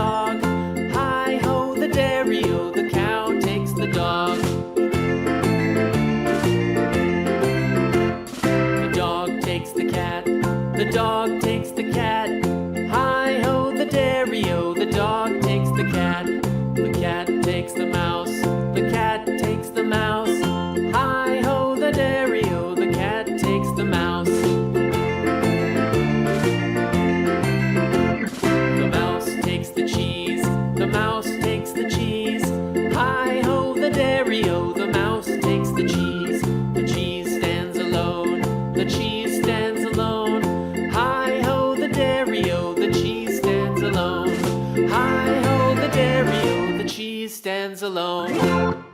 dog. Hi-ho, the dairy-o, the cow takes the dog. The dog takes the cat, the dog takes the cat. Hi-ho, the dairy-o, the dog takes the cat. The cat takes the mouse, the cat takes the mouse. Hi-ho, the dairy-o, the cat takes the mouse. The mouse takes the cheese, the mouse takes the cheese. Hi-ho, the dairy-o, the mouse takes the cheese. The cheese stands alone, the cheese stands alone. Hi-ho, the dairy-o, the cheese stands alone. Hi-ho, the dairy-o, the cheese stands alone.